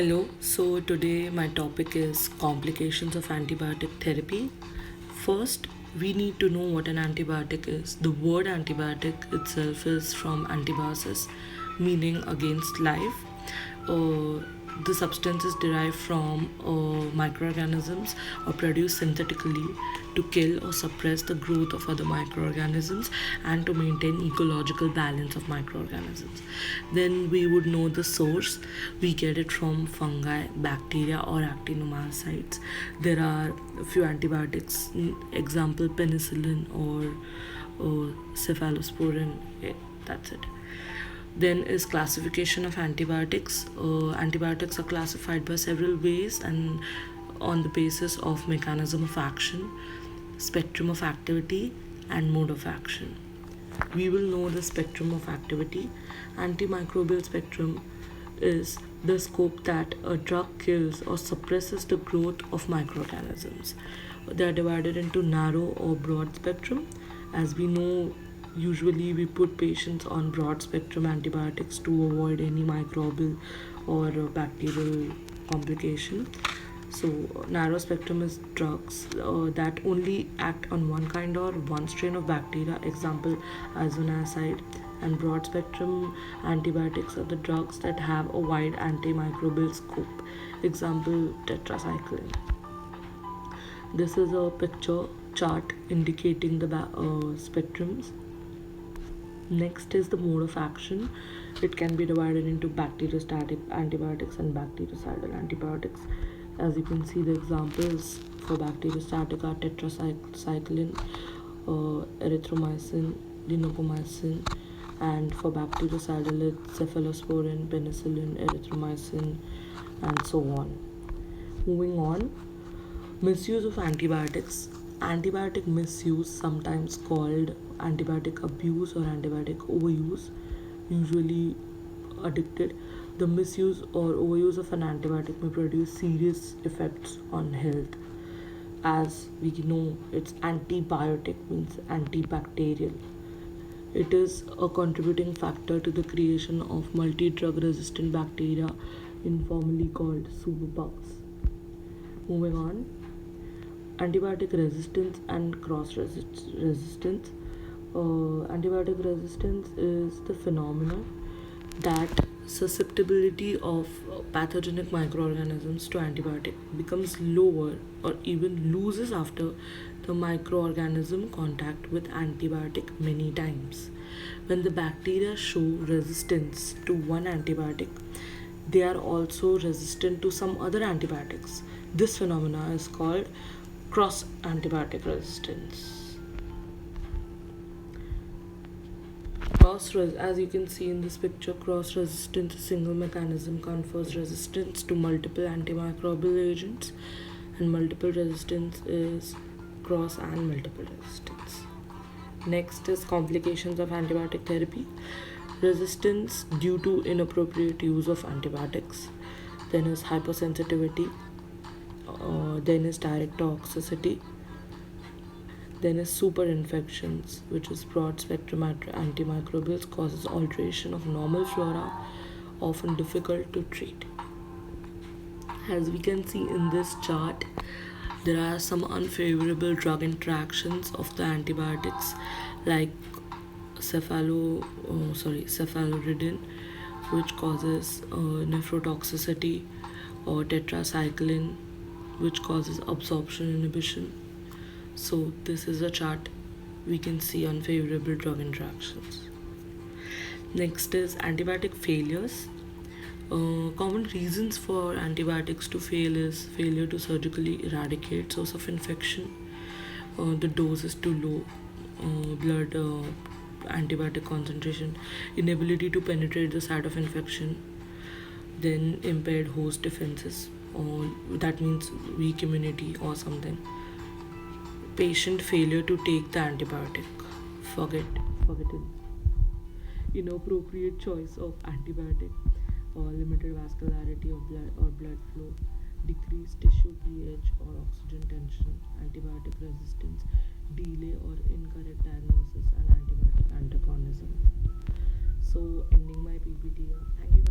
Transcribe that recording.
Hello, so today my topic is complications of antibiotic therapy. First, we need to know what an antibiotic is. The word antibiotic itself is from antibiosis, meaning against life. Uh, the substance is derived from microorganisms or produced synthetically to kill or suppress the growth of other microorganisms and to maintain ecological balance of microorganisms. Then we would know the source. We get it from fungi, bacteria, or actinomycetes. There are a few antibiotics, example penicillin or cephalosporin. That's it. Then is classification of antibiotics. Antibiotics are classified by several ways and on the basis of mechanism of action, spectrum of activity, and mode of action. We will know the spectrum of activity. Antimicrobial spectrum is the scope that a drug kills or suppresses the growth of microorganisms. They are divided into narrow or broad spectrum. As we know, usually we put patients on broad spectrum antibiotics to avoid any microbial or bacterial complication. So, narrow spectrum is drugs that only act on one kind or one strain of bacteria, example isoniazid. And broad spectrum antibiotics are the drugs that have a wide antimicrobial scope, example tetracycline. This is a picture chart indicating the spectrums. Next is the mode of action. It can be divided into bacteriostatic antibiotics and bactericidal antibiotics. As you can see, the examples for bacteriostatic are tetracycline, erythromycin, lincomycin, and for bactericidal it's cephalosporin, penicillin, erythromycin, and so on. Moving on, misuse of antibiotics. Antibiotic misuse, sometimes called antibiotic abuse or antibiotic overuse, usually addicted. The misuse or overuse of an antibiotic may produce serious effects on health. As we know, it's antibiotic means antibacterial. It is a contributing factor to the creation of multi-drug resistant bacteria, informally called superbugs. Moving on, antibiotic resistance and cross resistance. Antibiotic resistance is the phenomenon that susceptibility of pathogenic microorganisms to antibiotic becomes lower or even loses after the microorganism contact with antibiotic many times. When the bacteria show resistance to one antibiotic, they are also resistant to some other antibiotics. This phenomena is called cross antibiotic resistance. As you can see in this picture, cross resistance, a single mechanism confers resistance to multiple antimicrobial agents, and multiple resistance is cross and multiple resistance. Next is complications of antibiotic therapy. Resistance due to inappropriate use of antibiotics. Then is hypersensitivity. Then is direct toxicity. Then is super infections, which is broad spectrum antimicrobials causes alteration of normal flora, often difficult to treat. As we can see in this chart, there are some unfavorable drug interactions of the antibiotics like cephaloridin, which causes nephrotoxicity, or tetracycline, which causes absorption inhibition. So this is a chart we can see unfavorable drug interactions. Next is antibiotic failures. Common reasons for antibiotics to fail is failure to surgically eradicate source of infection, the dose is too low, blood antibiotic concentration, inability to penetrate the site of infection, then impaired host defenses, or that means weak immunity or something. Patient failure to take the antibiotic, forgetting, inappropriate choice of antibiotic, or limited vascularity of blood flow, decreased tissue pH or oxygen tension, antibiotic resistance, delay or incorrect diagnosis, and antibiotic antagonism. So, ending my PPT here. Thank you.